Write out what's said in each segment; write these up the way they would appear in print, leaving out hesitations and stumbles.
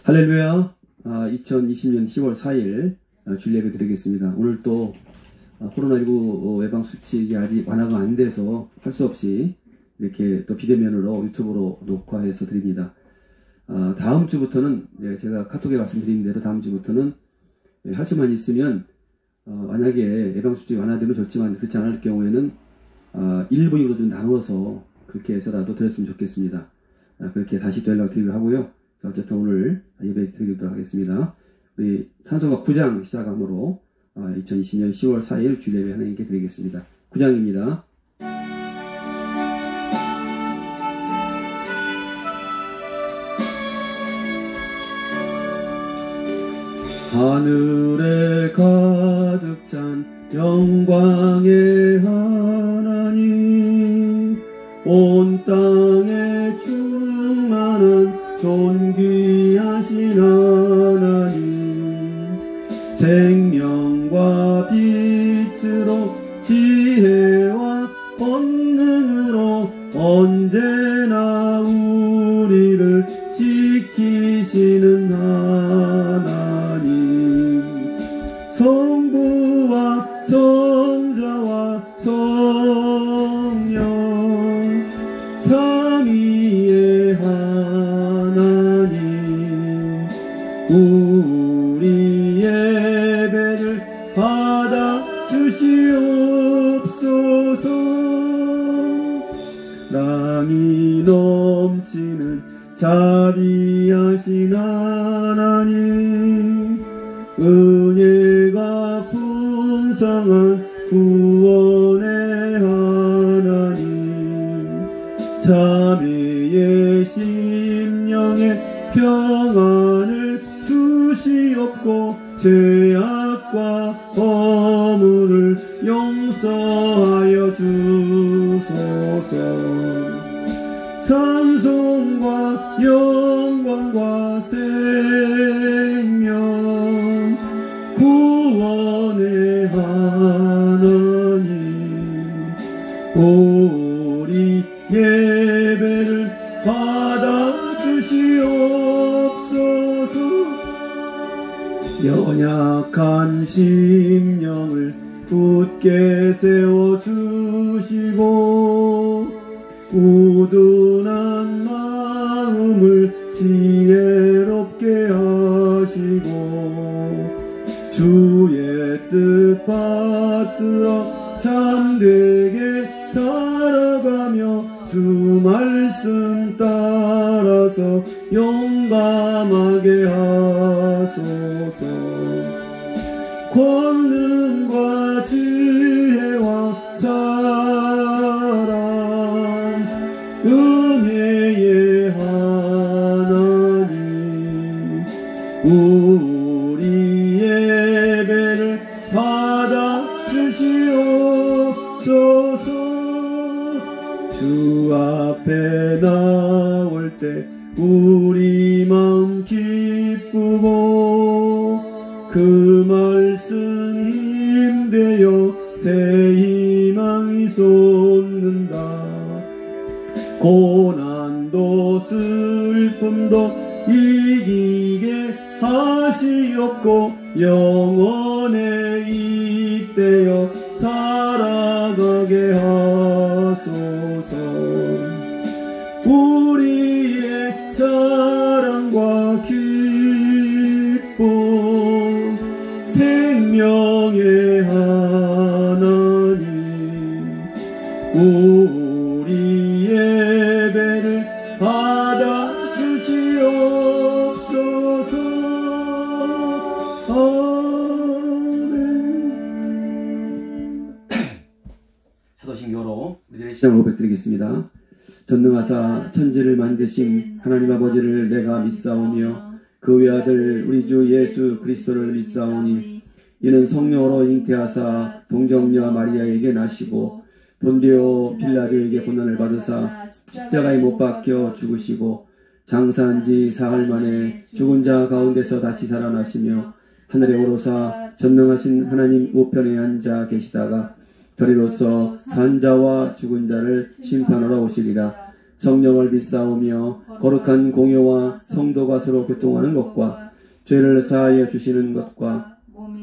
할렐루야. 2020년 10월 4일 주일 예배 드리겠습니다. 오늘 또 코로나19 예방 수칙이 아직 완화가 안 돼서 할 수 없이 이렇게 또 비대면으로 유튜브로 녹화해서 드립니다. 다음 주부터는 제가 카톡에 말씀드린 대로 다음 주부터는 할 수만 있으면 만약에 예방 수칙이 완화되면 좋지만 그렇지 않을 경우에는 1부, 2부로 좀 나눠서 그렇게 해서라도 드렸으면 좋겠습니다. 그렇게 다시 또 연락드리기로 하고요. 어쨌든 오늘 예배 드리도록 하겠습니다. 우리 산소가 9장 시작함으로 2020년 10월 4일 주일 예배 하나님께 드리겠습니다. 9장입니다. 하늘에 가득 찬 영광의 하나님, 온 땅에 충만한 존귀하신 하나님, 생명과 빛으로 지혜와 권능으로 언제나 우리를 지키시는 하나님, 성부와 성자와 성령 삼위의 하나님, 우리 예배를 받아 주시옵소서. 랑이 넘치는 자비하신 하나님, 은혜가 풍성한 구원의 하나님, 자매의 심령에 평안을 주시옵고 죄악과 허물을 용서하여 주소서. 찬송과 영광과 생명 구원의 하나님, 우리 예배를 받아 주시옵소서. 연약한 심령을 굳게 세워주시고 꾸준한 마음을 지혜롭게 하시고 주의 뜻 받들어 참되게 살아가며 주 말씀 따라서 용감하게 하소서. 권능과 지혜와 사랑 은혜의 하나님, 우리 예배를 받아 주시옵소서. 주 앞에 나올 때 우리 마음 기쁘고 그 말씀 힘되어 새 희망이 솟는다. 고난도 슬픔도 이기게 하시옵고 영원에 잇대어 살아가게 하소서. 우리의 자랑과 기쁨 생명의 하나님, 우리 예배를 받아 주시옵소서. 아멘. 사도신교로 우리의 시장을 고백드리겠습니다. 전능하사 천지를 만드신 하나님 아버지를 내가 믿사오며 그 외아들 우리 주 예수 그리스도를 믿사오니 이는 성령으로 잉태하사 동정녀 마리아에게 나시고 본디오 빌라도에게 고난을 받으사 십자가에 못 박혀 죽으시고 장사한 지 사흘 만에 죽은 자 가운데서 다시 살아나시며 하늘에 오르사 전능하신 하나님 우편에 앉아 계시다가 저리로서 산자와 죽은 자를 심판하러 오시리라. 성령을 믿사오며 거룩한 공효와 성도가 서로 교통하는 것과 죄를 사하여 주시는 것과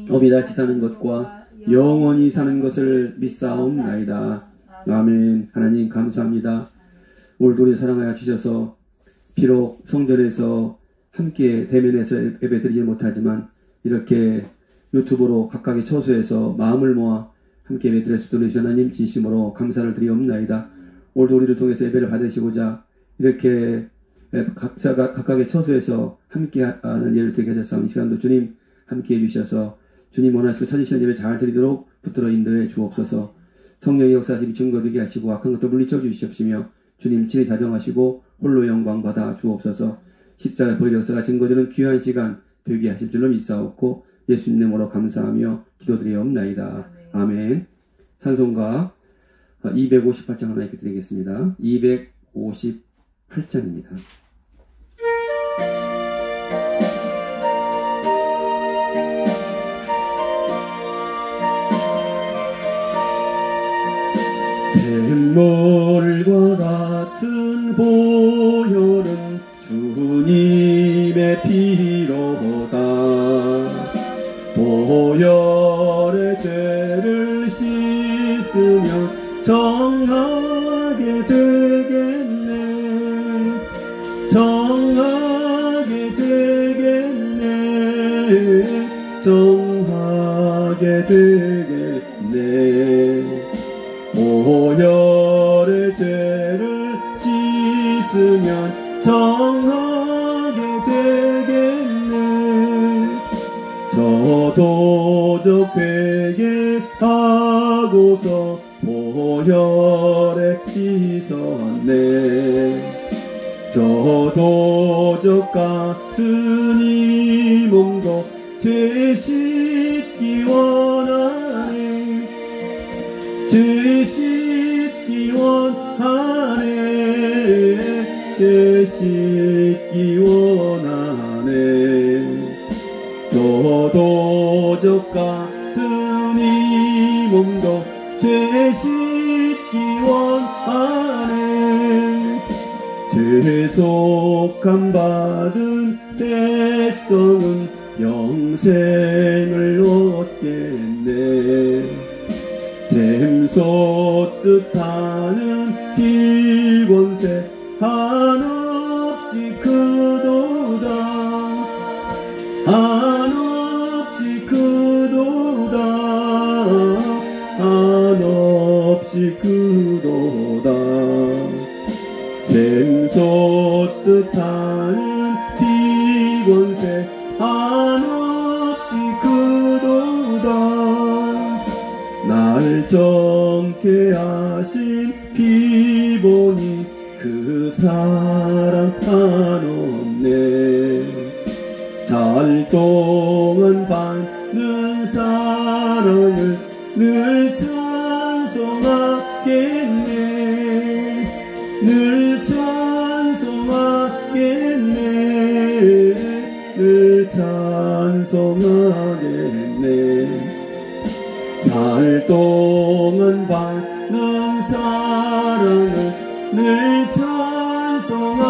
몸이 다시 사는 것과 영원히 사는 것을 믿사옵나이다. 아멘. 하나님 감사합니다. 오늘도 우리 사랑하여 주셔서 비록 성전에서 함께 대면해서 예배 드리지 못하지만 이렇게 유튜브로 각각의 처소에서 마음을 모아 함께 예배 드릴 수 있도록 하나님 진심으로 감사를 드리옵나이다. 오늘도 우리를 통해서 예배를 받으시고자 이렇게 각각의 처소에서 함께 하는 예를 드리게 하셨사오니 이 시간도 주님 함께 해주셔서 주님 원하시고 찾으시는 예배 잘 드리도록 붙들어 인도해 주옵소서. 성령의 역사하심이 증거되게 하시고 악한 것도 물리쳐 주시옵시며 주님 친히 다정하시고 홀로 영광 받아 주옵소서. 십자가 보혈 역사가 증거되는 귀한 시간 되게 하실 줄로 믿사옵고 예수님 이름으로 감사하며 기도드리옵나이다. 아멘. 찬송가 258장 하나님께 드리겠습니다. 258장입니다. 샘물과 같은 보혈은 주님의 피로다. 보혈의 죄를 씻으면 정하게 되겠네. 정하게 되겠네. 정하게 되겠네. 보혈의 죄를 씻으면 정하게 되겠네. 저도적 회개하고서 보혈에 씻었네. 저도적 같은 이 몸도 죄 씻기 원하네. 죄 씻기 원하네. 죄 씻기 원하네. 저도적 같은 이 몸도 죄 씻기 원하네. 죄속함 받은 백성은 영생을 얻겠네. 샘솟듯 하는 길권세 한없이 크도다. 한없이 크도다. 한없이 크도다. 샘솟듯 하는 길권세 한없이 크도다. 날 정케 하신 피보니 그 사랑 한없네. 살 동안 받는 사랑을 늘 찬송하겠네. 늘 찬송하겠네. 늘 찬송하겠네. 살 동안 받는 사랑을 늘 찬송하겠네.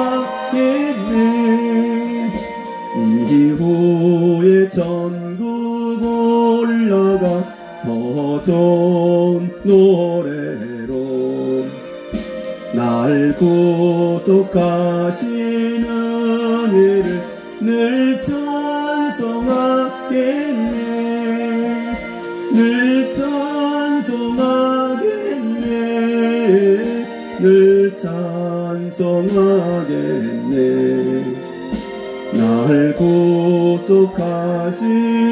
이후에 천국 올라가 더 좋은 노래로 날 구속하신 은혜를 늘 찬송하겠네. 늘 찬송하겠네. 늘 찬송하겠네. 날 구속하신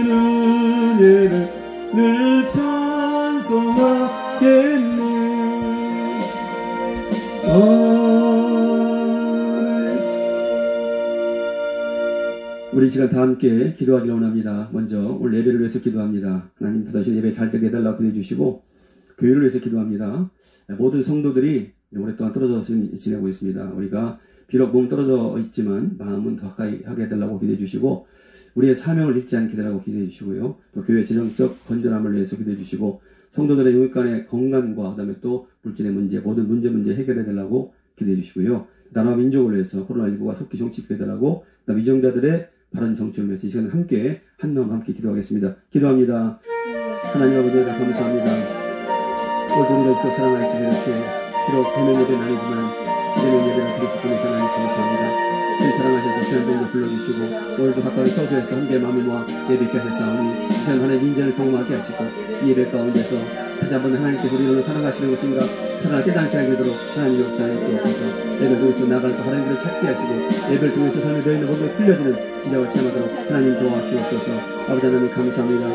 은혜를 늘 찬송하겠네. 우리 시간 다 함께 기도하기를 원합니다. 먼저 오늘 예배를 위해서 기도합니다. 하나님 받으신 예배 잘 되게 해달라고 기도해 주시고, 교회를 위해서 기도합니다. 모든 성도들이 오랫동안 떨어져서 지내고 있습니다. 우리가 비록 몸 떨어져 있지만 마음은 더 가까이 하게 해달라고 기도해 주시고, 우리의 사명을 잊지 않게 해달라고 기도해 주시고요. 또 교회 재정적 건전함을 위해서 기도해 주시고, 성도들의 영육간의 건강과 그다음에 또 물질의 문제, 모든 문제 해결해 달라고 기도해 주시고요. 나라와 민족을 위해서 코로나19가 속히 종식되더라고 위정자들의 바른 정치를 위해서 이 시간에 함께 한 마음 함께 기도하겠습니다. 기도합니다. 하나님 아버지 감사합니다. 오늘도 우리를 이렇게 사랑하시고 이렇게 비록 대면 예배는 아니지만 비대면 예배를 드릴 수 있는 하나님 감사합니다. 저희 사랑하셔서 시간도 불러주시고 오늘도 가까운 처소에서 함께 마음을 모아 예배케 하셨사오니 이 시간 하나님의 인자를 경험하게 하시고 이 예배 가운데서 다시 한번 하나님께서 우리를 사랑하시는 것인가 사랑을 깨닫지 하게 되도록 하나님 역사에 주옵소서. 예배를 통해서 나갈 때 하나님을 찾게 하시고 예배를 통해서 삶의 너희는 모두 틀려지는 기적을 체험하도록 하나님 도와주옵소서. 아버지 하나님 감사합니다.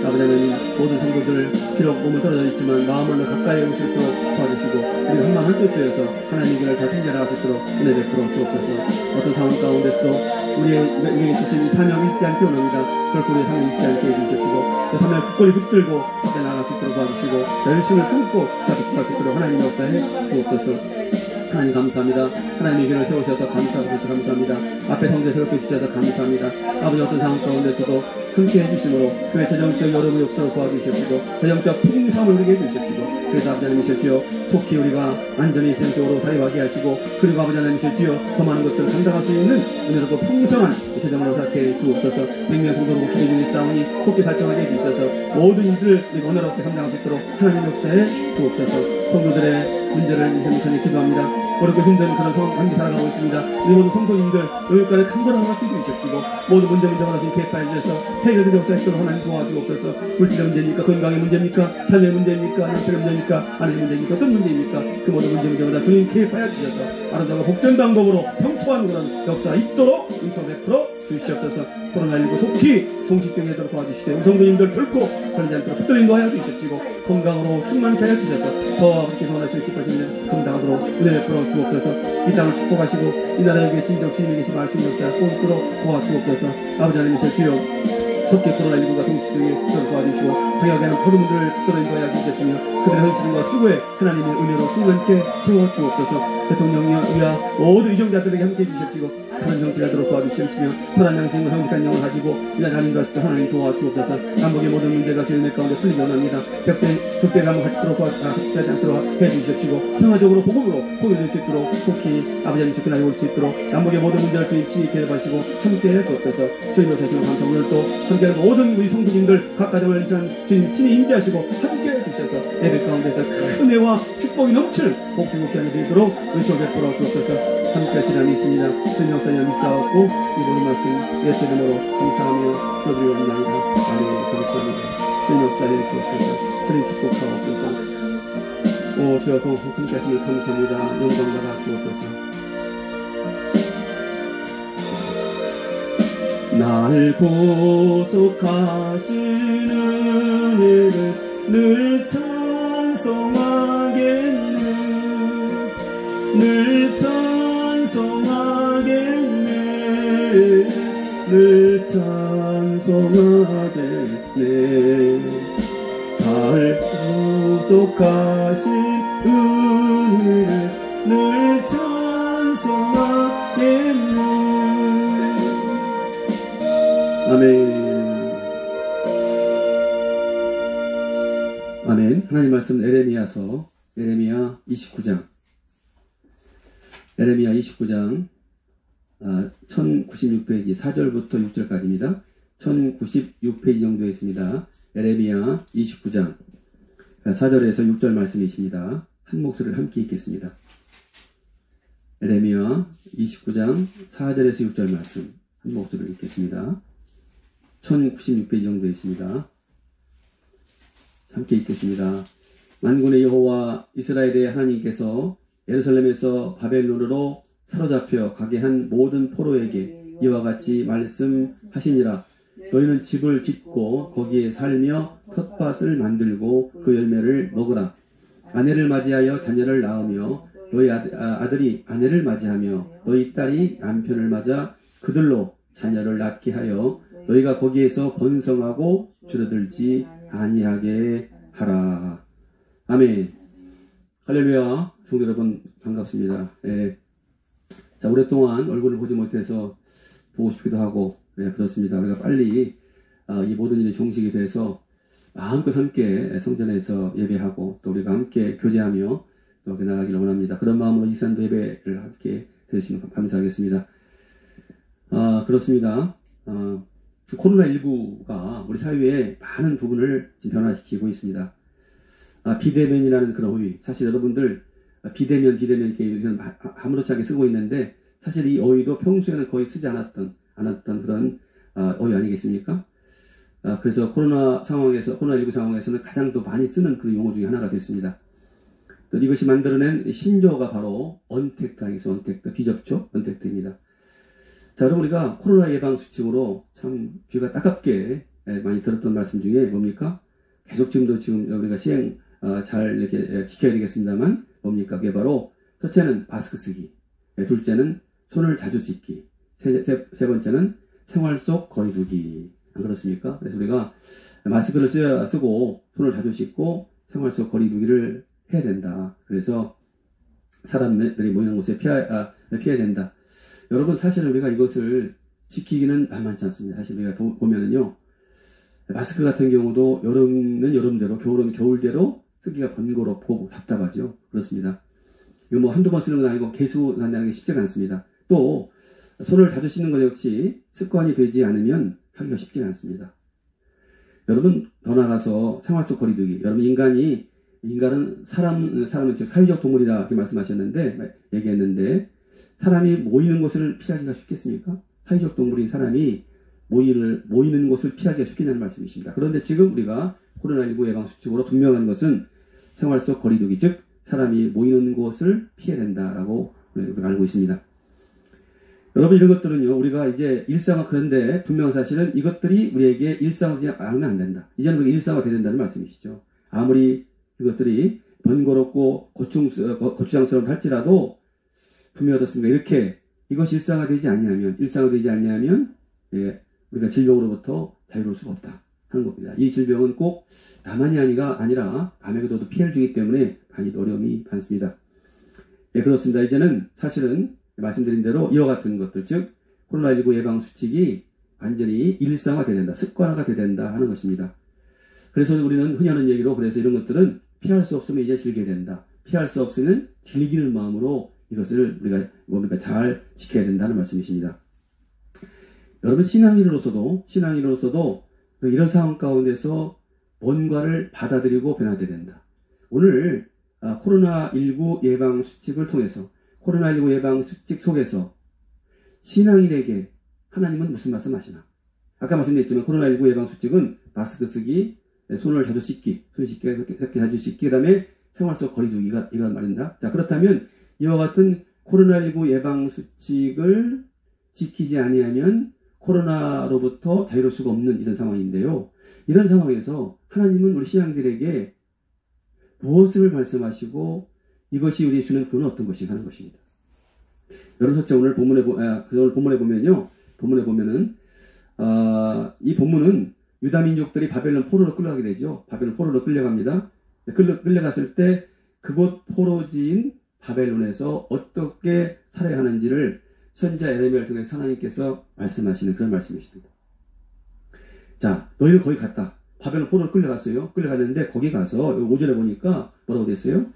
아버지 하나님 모든 성도들 비록 몸은 떨어져 있지만 마음으로 가까이 오실 수 있도록 도와주시고 우리가 한마음 한뜻 되어서 하나님의 길을 다 성장할 수 있도록 은혜 베풀어 주옵소서. 어떤 상황 가운데서도 우리에게 주신 이 사명 잊지 않게 원합니다. 결코 우리의 사명 잊지 않게 해주시옵시고 그 사명을 굳건히 붙들고 앞에 나갈 수 있도록 도와주시고 열심을 품고 잡을 수 있도록 하나님 역사에 주옵소서. 하나님 감사합니다. 하나님의 길을 세우셔서 감사합니다. 앞에 성대 새롭게 주셔서 감사합니다. 아버지 어떤 상황 가운데서도 함께 해주심으로 교회 재정적 여러분이 없도록 도와주시옵시고 재정적 풍성을 누리게 해주시옵시고 그래서 아버지 하나님이실 주여 속히 우리가 안전히 재정적으로 살아가게 하시고 그리고 아버지 하나님이실 주여 더 많은 것들을 감당할 수 있는 은혜롭고 풍성한 재정을 허락해 주옵소서. 백명 성도로 기도 중에 싸우니 속히 달성하게 해주셔서 모든 일들을 우리가 언어롭게 감당할 수 있도록 하나님 역사에 주옵소서. 성도들의 문제를 이전에 기도합니다. 어렵고 힘든 그런 상황 함께 살아가고 있습니다. 우리 모든 성도님들 여기까지 강건한 하나 기도해주십시고 모든 문제가 하나씩 개파해 주셔서 해결의 역사에서 하나님 도와주옵소서. 물질의 문제입니까? 건강의 문제입니까? 자녀의 문제입니까? 남편의 문제입니까? 아내의 문제입니까? 어떤 문제입니까? 그 모든 문제마다 주님 개파해 주셔서 아름다운 복된 방법으로 평토한 그런 역사가 있도록 인천 100% 주시옵소서. 코로나19 속히 종식되게 하도록 도와주시되 우리 성도님들 결코 걸리지 않도록 붙들린 거 하여 주십시고 건강으로 충만케 하여 주셔서 더 그렇게 원하시는 기뻐지는 감당하도록 은혜 베풀어 주옵소서. 이 땅을 축복하시고 이 나라에게 진정 주님이 계신 말씀 역사 꼭 있도록 도와주옵소서. 아버지 하나님이실 주여 속히 코로나19가 종식되게 도와주시고 방역에는 모든 분들을 붙들린 거 하여 주셨으며 그들의 헌신과 수고에 하나님의 은혜로 충만케 채워주옵소서. 대통령령 위와 모든 의정자들에게 함께해 주십시고 다른 정치자들로 도와주시옵시며 선한 양심과 정직한 영을 가지고 이날 하나님과 하나님 도와주옵소서. 남북의 모든 문제가 주님의 가운데 풀리기 원합니다. 적대가 갖도록 하지 않도록 해주십시고 평화적으로 복음으로 통일될 수 있도록 속히 아버지 하나님 접근하게 올 수 있도록 남북의 모든 문제를 주님 치유케 해주시고 함께해 주옵소서. 주님의 사시고 감사 오늘 또 함께하는 모든 우리 성도님들 각 가정을 이상 주님 친히 임재하시고 함께해 주셔서 예배 가운데서 큰 은혜와 축복이 넘치는 복되게 하는 되도록 은총 베풀어 주옵소서. 함께 하시는 하나님 있습니다. 주님 역사에 믿사옵고 이 모든 말씀 예수 이름으로 감사하며 기도드리옵나이다. 아멘. 감사합니다. 주님 역사에 주옵소서. 주님 축복하옵소서. 오 주여 함께 하시면 감사합니다. 영광 받아 주옵소서. 날 구속하신 은혜를 늘 찬송하겠네. 늘 찬송하겠네. 늘 찬송하겠네. 잘 구속하신 은혜를 늘 찬송하겠네. 아멘. 아멘. 하나님 말씀 에레미야 29장 1096페이지 4절부터 6절까지입니다. 1096페이지 정도에 있습니다. 에레미야 29장 4절에서 6절 말씀이십니다. 한 목소리를 함께 읽겠습니다. 에레미야 29장 4절에서 6절 말씀 한 목소리를 읽겠습니다. 1096페이지 정도에 있습니다. 함께 읽겠습니다. 만군의 여호와 이스라엘의 하나님께서 예루살렘에서 바벨론으로 사로잡혀 가게 한 모든 포로에게 이와 같이 말씀하시니라. 너희는 집을 짓고 거기에 살며 텃밭을 만들고 그 열매를 먹으라. 아내를 맞이하여 자녀를 낳으며 너희 아들이 아내를 맞이하며 너희 딸이 남편을 맞아 그들로 자녀를 낳게 하여 너희가 거기에서 번성하고 줄어들지 아니하게 하라. 아멘. 할렐루야. 성도 여러분 반갑습니다. 자, 오랫동안 얼굴을 보지 못해서 보고 싶기도 하고 그렇습니다. 우리가 빨리 이 모든 일이 종식이 돼서 마음껏 함께 성전에서 예배하고 또 우리가 함께 교제하며 또 나가기를 원합니다. 그런 마음으로 이산도 예배를 함께 드리시면 감사하겠습니다. 그렇습니다. 코로나19가 우리 사회의 많은 부분을 지금 변화시키고 있습니다. 비대면이라는 그런 어휘. 사실 여러분들, 비대면 이렇게 아무렇지 않게 쓰고 있는데, 사실 이 어휘도 평소에는 거의 쓰지 않았던 그런 어휘 아니겠습니까? 그래서 코로나19 상황에서는 가장 또 많이 쓰는 그 용어 중에 하나가 됐습니다. 또 이것이 만들어낸 신조어가 바로 언택트 아니겠어요? 언택트, 비접촉, 언택트입니다. 자, 여러분, 우리가 코로나 예방 수칙으로 참 귀가 따갑게 많이 들었던 말씀 중에 뭡니까? 계속 지금 우리가 잘 이렇게 지켜야 되겠습니다만, 뭡니까? 그게 바로, 첫째는 마스크 쓰기, 둘째는 손을 자주 씻기, 세 번째는 생활 속 거리 두기. 안 그렇습니까? 그래서 우리가 마스크를 쓰고, 손을 자주 씻고, 생활 속 거리 두기를 해야 된다. 그래서 사람들이 모이는 곳에 피해야 된다. 여러분, 사실은 우리가 이것을 지키기는 만만치 않습니다. 사실 우리가 보면은요, 마스크 같은 경우도 여름은 여름대로, 겨울은 겨울대로 쓰기가 번거롭고 답답하죠. 그렇습니다. 이거 뭐 한두 번 쓰는 건 아니고 계속 한다는 게 쉽지가 않습니다. 또, 손을 자주 씻는 것 역시 습관이 되지 않으면 하기가 쉽지가 않습니다. 여러분, 더 나아가서 생활 속 거리두기. 여러분, 인간은 사람은 즉 사회적 동물이다 이렇게 말씀하셨는데, 얘기했는데, 사람이 모이는 곳을 피하기가 쉽겠습니까? 사회적 동물인 사람이 모이는 곳을 피하기가 쉽겠냐는 말씀이십니다. 그런데 지금 우리가 코로나19 예방 수칙으로 분명한 것은 생활 속 거리두기, 즉 사람이 모이는 곳을 피해야 된다라고 우리가 알고 있습니다. 여러분, 이런 것들은요, 우리가 이제 그런데 분명한 사실은 이것들이 우리에게 일상화되지 않으면 안 된다. 이제는 그게 일상화되야 된다는 말씀이시죠. 아무리 이것들이 번거롭고 고추장스러운 할지라도 분명히 어떻습니까? 이렇게 이것이 일상화되지 아니하면 우리가 질병으로부터 자유로울 수가 없다 하는 겁니다. 이 질병은 꼭 나만이 아니라 남에게도 피해를 주기 때문에 많이 어려움이 많습니다. 그렇습니다. 이제는 사실은 말씀드린 대로 이와 같은 것들, 즉 코로나19 예방 수칙이 완전히 일상화되야 된다, 습관화가 돼야 된다 하는 것입니다. 그래서 우리는 흔히 하는 얘기로, 그래서 이런 것들은 피할 수 없으면 이제 즐겨야 된다. 피할 수 없으면 즐기는 마음으로 이것을 우리가 잘 지켜야 된다는 말씀이십니다. 여러분, 신앙인으로서도 이런 상황 가운데서 뭔가를 받아들이고 변화돼야 된다. 오늘 코로나19 예방 수칙을 통해서, 코로나19 예방 수칙 속에서 신앙인에게 하나님은 무슨 말씀하시나? 아까 말씀드렸지만 코로나19 예방 수칙은 마스크 쓰기, 손을 자주 씻기, 자주 씻기, 그 다음에 생활 속 거리 두기가 이런 말입니다. 자, 그렇다면 이와 같은 코로나19 예방 수칙을 지키지 아니하면 코로나로부터 자유로울 수가 없는 이런 상황인데요. 이런 상황에서 하나님은 우리 신앙들에게 무엇을 말씀하시고 이것이 우리에게 주는 그는 어떤 것이 하는 것입니다. 여러분, 첫째 오늘 본문에 보면은 이 본문은 유다 민족들이 바벨론 포로로 끌려가게 되죠. 바벨론 포로로 끌려갑니다. 끌려갔을 때 그곳 포로지인 바벨론에서 어떻게 살아야 하는지를 선지자 에레미야를 통해서 하나님께서 말씀하시는 그런 말씀이십니다. 자, 너희는 거기 갔다. 바벨론 포로로 끌려갔어요. 끌려갔는데 거기 가서 5절에 보니까 뭐라고 됐어요?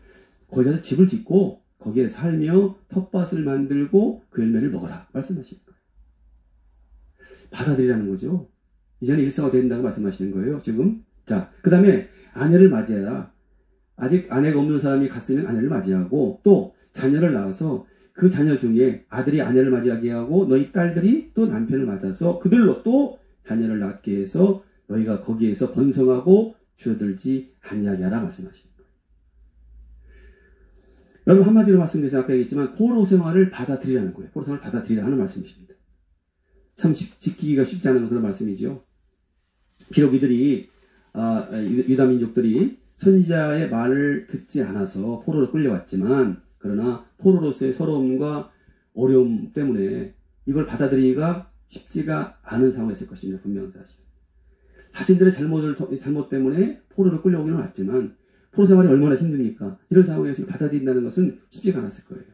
거기 가서 집을 짓고 거기에 살며 텃밭을 만들고 그 열매를 먹어라 말씀하시는 거예요. 받아들이라는 거죠. 이제는 일상화 된다고 말씀하시는 거예요, 지금. 자, 그 다음에 아내를 맞이해라. 아직 아내가 없는 사람이 갔으면 아내를 맞이하고, 또 자녀를 낳아서 그 자녀 중에 아들이 아내를 맞이하게 하고 너희 딸들이 또 남편을 맞아서 그들로 또 자녀를 낳게 해서 너희가 거기에서 번성하고 줄어들지 아니하게 하라 말씀하시는 거예요. 여러분, 한마디로 말씀드려서 아까 얘기했지만 포로 생활을 받아들이라는 거예요. 포로 생활을 받아들이라 하는 말씀이십니다. 참 지키기가 쉽지 않은 그런 말씀이죠. 비록 이들이 유다 민족들이 선지자의 말을 듣지 않아서 포로로 끌려왔지만, 그러나 포로로서의 서러움과 어려움 때문에 이걸 받아들이기가 쉽지가 않은 상황이었을 것입니다. 분명한 사실. 자신들의 잘못 때문에 포로로 끌려오기는 왔지만 포로 생활이 얼마나 힘듭니까? 이런 상황에서 받아들인다는 것은 쉽지가 않았을 거예요.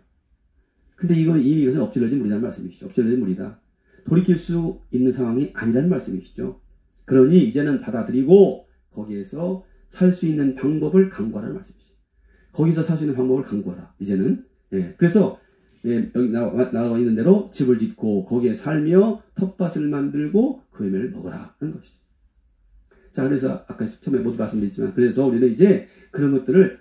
근데 이것은 엎질러진 물이라는 말씀이시죠. 엎질러진 물이다. 돌이킬 수 있는 상황이 아니라는 말씀이시죠. 그러니 이제는 받아들이고 거기에서 살 수 있는 방법을 강구하라는 말씀이시죠. 거기서 살 수 있는 방법을 강구하라. 이제는. 예. 그래서 예, 여기 나와 있는 대로 집을 짓고 거기에 살며 텃밭을 만들고 그 열매를 먹어라 하는 것이죠. 자, 그래서 아까 처음에 모두 말씀드렸지만, 그래서 우리는 이제 그런 것들을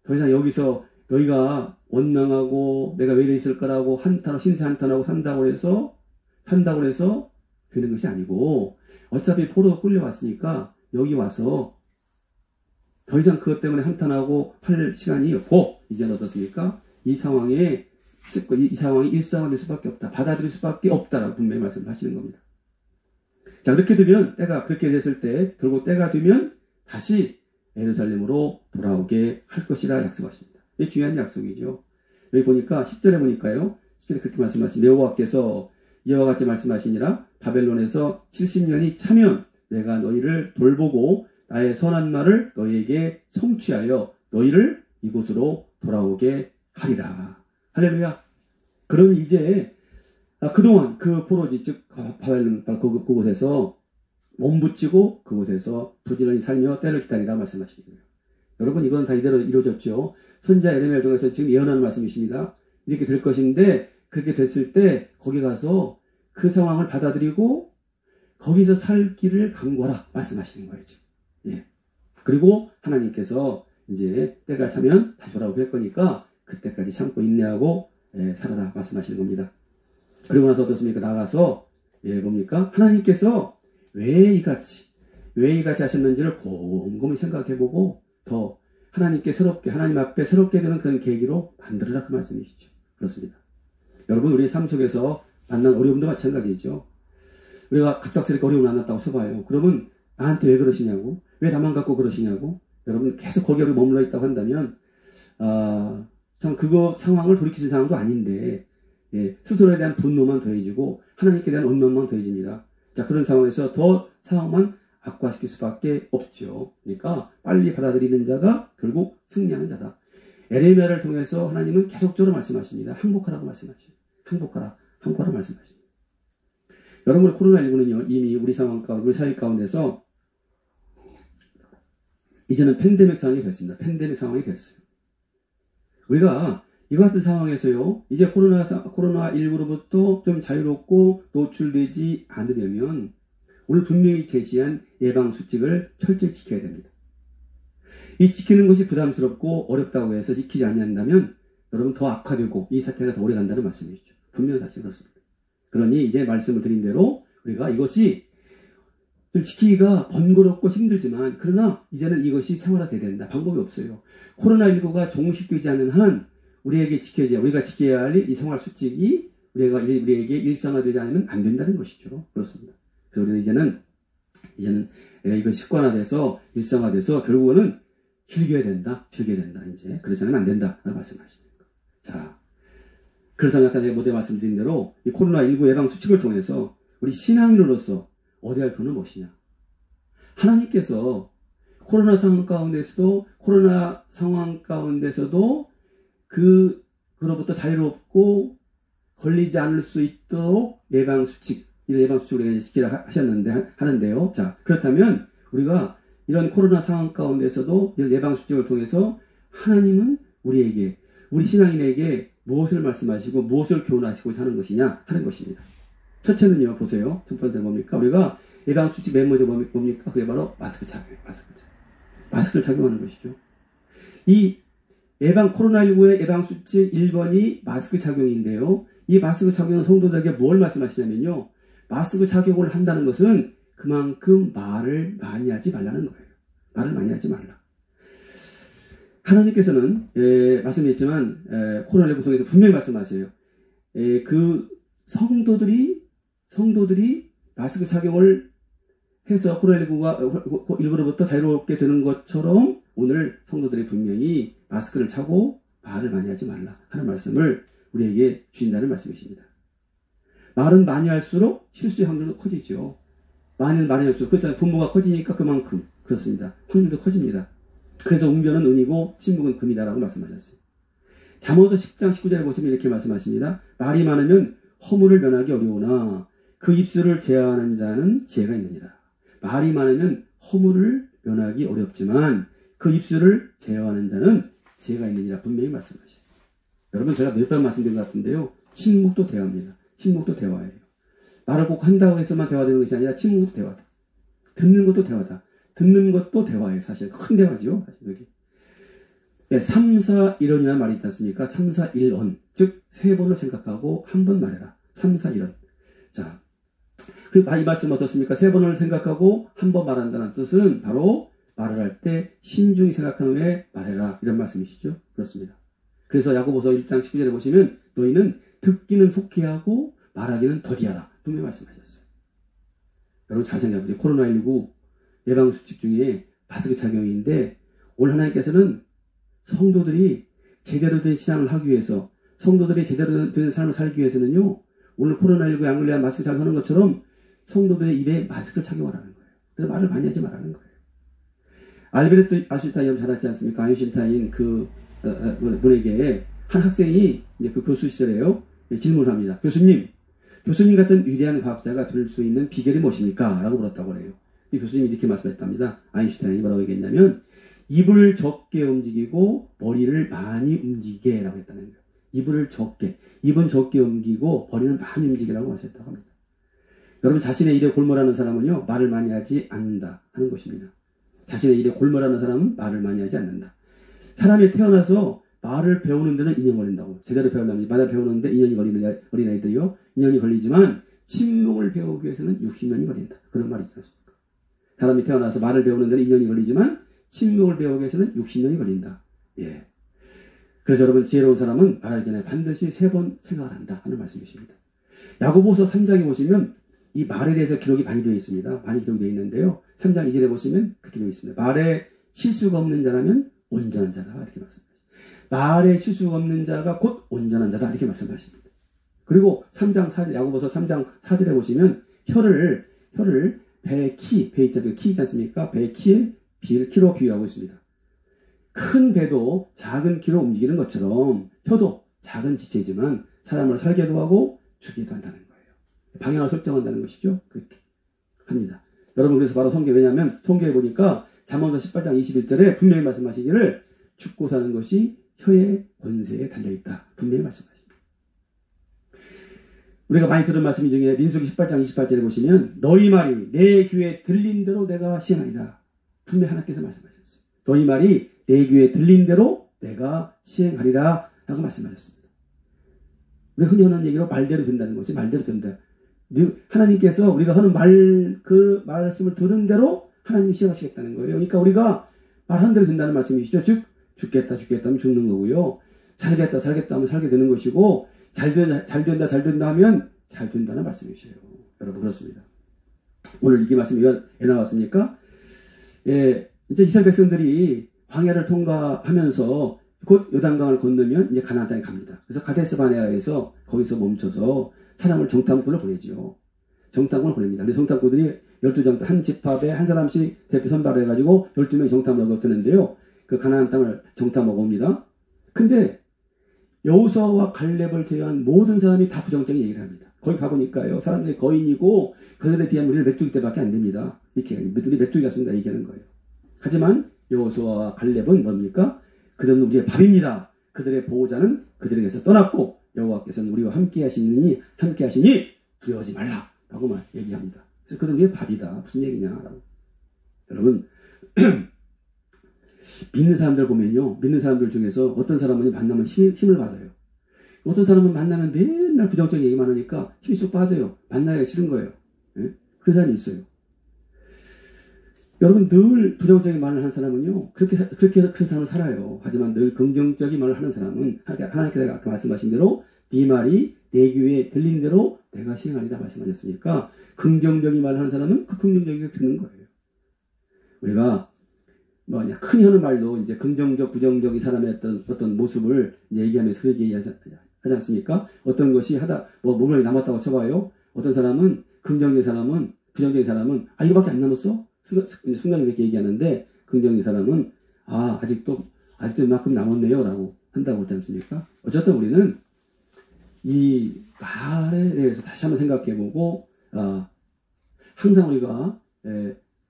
더 이상 여기서 너희가 원망하고 내가 왜 이래 있을 거라고 한탄하고 신세 한탄하고 산다고 해서 되는 것이 아니고, 어차피 포로가 끌려왔으니까 여기 와서 더 이상 그것 때문에 한탄하고 팔 시간이 없고, 이제는 어떻습니까? 이 상황이 일상화될 수밖에 없다. 받아들일 수밖에 없다라고 분명히 말씀하시는 겁니다. 자, 그렇게 되면, 그렇게 됐을 때, 결국 때가 되면 다시 예루살렘으로 돌아오게 할 것이라 약속하십니다. 이게 중요한 약속이죠. 여기 보니까, 10절에 보니까요, 10절에 그렇게 말씀하신, 여호와께서 이와 같이 말씀하시니라, 바벨론에서 70년이 차면 내가 너희를 돌보고 나의 선한 말을 너희에게 성취하여 너희를 이곳으로 돌아오게 하리라. 할렐루야. 그럼 이제 그동안 그 포로지 즉 바벨론 그곳에서 몸붙이고 그곳에서 부지런히 살며 때를 기다리라 말씀하시는 거예요. 여러분, 이건 다 이대로 이루어졌죠. 선지자 예레미야를 통해서 지금 예언하는 말씀이십니다. 이렇게 될 것인데, 그렇게 됐을 때 거기 가서 그 상황을 받아들이고 거기서 살기를 강구하라 말씀하시는 거예요. 지금. 예. 그리고 하나님께서 이제 때가 차면 다시 돌아오게 할 거니까 그때까지 참고 인내하고 살아라 말씀하시는 겁니다. 그리고 나서 어떻습니까? 나가서 뭡니까? 하나님께서 왜 이같이 하셨는지를 곰곰이 생각해보고 더 하나님 앞에 새롭게 되는 그런 계기로 만들어라 그 말씀이시죠. 그렇습니다. 여러분, 우리 삶 속에서 만난 어려움도 마찬가지죠. 우리가 갑작스럽게 어려움을 만났다고 써봐요. 그러면 나한테 왜 그러시냐고, 왜 나만 갖고 그러시냐고, 여러분 계속 거기에 머물러 있다고 한다면 참 그거 상황을 돌이키는 상황도 아닌데, 스스로에 대한 분노만 더해지고 하나님께 대한 원망만 더해집니다. 자, 그런 상황에서 더 상황만 악화시킬 수밖에 없죠. 그러니까 빨리 받아들이는 자가 결국 승리하는 자다. 에레미야를 통해서 하나님은 계속적으로 말씀하십니다. 항복하라고 말씀하십니다. 항복하라 말씀하십니다. 여러분, 코로나19는요 이미 우리 상황 가운데, 우리 사회 가운데서 이제는 팬데믹 상황이 됐습니다. 팬데믹 상황이 됐어요. 우리가 이와 같은 상황에서요, 이제 코로나19로부터 좀 자유롭고 노출되지 않으려면 오늘 분명히 제시한 예방수칙을 철저히 지켜야 됩니다. 이 지키는 것이 부담스럽고 어렵다고 해서 지키지 않는다면 여러분 더 악화되고 이 사태가 더 오래 간다는 말씀이시죠. 분명히 사실 그렇습니다. 그러니 이제 말씀을 드린 대로 우리가 이것이 좀 지키기가 번거롭고 힘들지만, 그러나 이제는 이것이 생활화돼야 된다. 방법이 없어요. 코로나19가 종식되지 않는 한 우리가 지켜야 할 이 생활 수칙이 우리에게 일상화되지 않으면 안 된다는 것이죠. 그렇습니다. 그래서 우리는 이제는 이것이 습관화돼서 일상화돼서 결국은 즐겨야 된다. 이제 그렇지 않으면 안 된다. 말씀하십니다. 자, 그렇다면 아까 제가 모두 말씀드린 대로 이 코로나19 예방 수칙을 통해서 우리 신앙인으로서 얻어야 할 표는 무엇이냐? 하나님께서 코로나 상황 가운데서도 그로부터 자유롭고 걸리지 않을 수 있도록 예방수칙을 지키라 하는데요. 자, 그렇다면 우리가 이런 코로나 상황 가운데서도 이런 예방수칙을 통해서 하나님은 우리 신앙인에게 무엇을 말씀하시고 무엇을 교훈하시고자 하는 것이냐 하는 것입니다. 첫째는요, 보세요. 첫 번째는 뭡니까? 우리가 예방수칙 맨 먼저 뭡니까? 그게 바로 마스크 착용이에요. 마스크를 착용하는 것이죠. 이 코로나19의 예방수칙 1번이 마스크 착용인데요. 이 마스크 착용은 성도들에게 뭘 말씀하시냐면요, 마스크 착용을 한다는 것은 그만큼 말을 많이 하지 말라는 거예요. 말을 많이 하지 말라. 하나님께서는 말씀했지만 코로나19 통해서 분명히 말씀하세요. 그 성도들이 마스크 착용을 해서 코로나19로부터 자유롭게 되는 것처럼 오늘 성도들이 분명히 마스크를 차고 말을 많이 하지 말라 하는 말씀을 우리에게 주신다는 말씀이십니다. 말은 많이 할수록 실수의 확률도 커지죠. 많이 할수록, 그렇잖아요. 분모가 커지니까 그만큼 그렇습니다. 확률도 커집니다. 그래서 웅변은 은이고 침묵은 금이다라고 말씀하셨어요. 잠언서 10장 19절에 보시면 이렇게 말씀하십니다. 말이 많으면 허물을 면하기 어려우나 그 입술을 제어하는 자는 지혜가 있느니라. 말이 많으면 허물을 면하기 어렵지만 그 입술을 제어하는 자는 지혜가 있느니라 분명히 말씀하시죠. 여러분 제가 몇 번 말씀드린 것 같은데요. 침묵도 대화입니다. 침묵도 대화예요. 말을 꼭 한다고 해서만 대화되는 것이 아니라 침묵도 대화다. 듣는 것도 대화다. 듣는 것도 대화예요. 사실 큰 대화죠. 사실 여기. 네, 3, 4, 1원이라는 말이 있지 않습니까? 3, 4, 1원. 즉, 3번을 생각하고 한 번 말해라. 3, 4, 1원. 자, 그리고 이 말씀 어떻습니까? 3번을 생각하고 한 번 말한다는 뜻은 바로 말을 할 때 신중히 생각한 후에 말해라. 이런 말씀이시죠? 그렇습니다. 그래서 야고보서 1장 19절에 보시면 너희는 듣기는 속히 하고 말하기는 더디하라. 분명히 말씀하셨어요. 여러분 잘 생각해보세요. 코로나19 예방수칙 중에 마스크 착용인데 오늘 하나님께서는 성도들이 제대로 된 신앙을 하기 위해서 성도들이 제대로 된 삶을 살기 위해서는요. 오늘 코로나19 양을레한 마스크 착용하는 것처럼 성도들의 입에 마스크를 착용하라는 거예요. 그래서 말을 많이 하지 말라는 거예요. 알베르트 아인슈타인 잘 알지 않습니까? 아인슈타인 분에게 한 학생이 이제 그 교수 시절에요. 질문을 합니다. 교수님 같은 위대한 과학자가 될 수 있는 비결이 무엇입니까? 라고 물었다고 해요. 이 교수님이 이렇게 말씀했답니다. 아인슈타인이 뭐라고 얘기했냐면 입을 적게 움직이고 머리를 많이 움직이게 라고 했다는 거예요. 입은 적게 움직이고 머리는 많이 움직이라고 말씀했다고 합니다. 여러분 자신의 일에 골몰하는 사람은요. 말을 많이 하지 않는다 하는 것입니다. 자신의 일에 골몰하는 사람은 말을 많이 하지 않는다. 사람이 태어나서 말을 배우는 데는 2년 걸린다고. 제대로 배우려면 말을 배우는데 2년이 걸리는 어린아이들이요. 2년이 걸리지만 침묵을 배우기 위해서는 60년이 걸린다. 그런 말이 있지 않습니까? 사람이 태어나서 말을 배우는 데는 2년이 걸리지만 침묵을 배우기 위해서는 60년이 걸린다. 예. 그래서 여러분 지혜로운 사람은 말하기 전에 반드시 3번 생각을 한다 하는 말씀이십니다. 야고보서 3장에 보시면 이 말에 대해서 기록이 많이 되어 있습니다. 많이 기록되어 있는데요. 3장 2절에 보시면 그렇게 되어 있습니다. 말에 실수가 없는 자라면 온전한 자다 이렇게 말씀하십니다. 말에 실수가 없는 자가 곧 온전한 자다 이렇게 말씀하십니다. 그리고 3장 4절 야고보서 3장 4절에 보시면 혀를 배의 키, 배 있잖아요. 키 있지 않습니까? 배의 키에 키로 비유하고 있습니다. 큰 배도 작은 키로 움직이는 것처럼 혀도 작은 지체지만 사람을 살게도 하고 죽이기도 한다는 거예요. 방향을 설정한다는 것이죠. 그렇게 합니다. 여러분 그래서 바로 성경 왜냐하면 성경에 보니까 잠언서 18장 21절에 분명히 말씀하시기를 죽고 사는 것이 혀의 권세에 달려있다. 분명히 말씀하십니다. 우리가 많이 들은 말씀 중에 민수기 18장 28절에 보시면 너희 말이 내 귀에 들린 대로 내가 시행하리라. 분명히 하나님께서 말씀하셨어요. 너희 말이 내 귀에 들린 대로 내가 시행하리라 라고 말씀하셨습니다. 우리가 흔히 하는 얘기로 말대로 된다는 거지. 말대로 된다. 하나님께서 우리가 하는 그 말씀을 들은 대로 하나님이 시행하시겠다는 거예요. 그러니까 우리가 말한 대로 된다는 말씀이시죠. 즉 죽겠다 하면 죽는 거고요. 살겠다 하면 살게 되는 것이고 잘 된다 하면 잘 된다는 말씀이시에요. 여러분 그렇습니다. 오늘 이게 말씀이 왜 나왔습니까? 예, 이제 이스라엘 백성들이 광야를 통과하면서 곧 요단강을 건너면 이제 가나안 땅에 갑니다. 그래서 가데스 바네아에서 거기서 멈춰서 사람을 정탐꾼을 보내죠. 정탐꾼을 보냅니다. 그래서 정탐꾼들이 12장 한 집합에 한 사람씩 대표 선발을 해가지고 12명이 정탐을 하고 뜨는데요. 그 가나안 땅을 정탐하고 옵니다. 근데 여호수아와 갈렙을 제외한 모든 사람이 다 부정적인 얘기를 합니다. 거기 가보니까요. 사람들이 거인이고 그들에 비하면 우리는 메뚜기 때밖에 안 됩니다. 이렇게 우리 메뚜기 같습니다. 얘기하는 거예요. 하지만 여호수아와 갈렙은 뭡니까? 그들은 우리의 밥입니다. 그들의 보호자는 그들에게서 떠났고 여호와께서는 우리와 함께 하시니 두려워하지 말라 라고 얘기합니다. 그래서 그들은 우리의 밥이다. 무슨 얘기냐라고. 여러분 믿는 사람들 보면요. 믿는 사람들 중에서 어떤 사람은 만나면 힘을 받아요. 어떤 사람은 만나면 맨날 부정적인 얘기만 하니까 힘이 쏙 빠져요. 만나기가 싫은 거예요. 예? 그 사람이 있어요. 여러분 늘 부정적인 말을 하는 사람은요. 그렇게 그 사람은 살아요. 하지만 늘 긍정적인 말을 하는 사람은 하나님께서 아까 말씀하신 대로 네 말이 내 귀에 들린 대로 내가 시행하리라 말씀하셨으니까 긍정적인 말을 하는 사람은 그 긍정적이게 듣는 거예요. 우리가 흔히 하는 말도 이제 긍정적, 부정적인 사람의 어떤 모습을 이제 얘기하면서 그렇게 얘기하지 않습니까? 어떤 것이 몸에 남았다고 쳐봐요. 어떤 사람은 긍정적인 사람은, 부정적인 사람은, 이거밖에 안 남았어? 순간 이렇게 얘기하는데, 긍정적인 사람은, 아직도 이만큼 남았네요. 라고 한다고 하지 않습니까? 어쨌든 우리는 이 말에 대해서 다시 한번 생각해보고, 항상 우리가,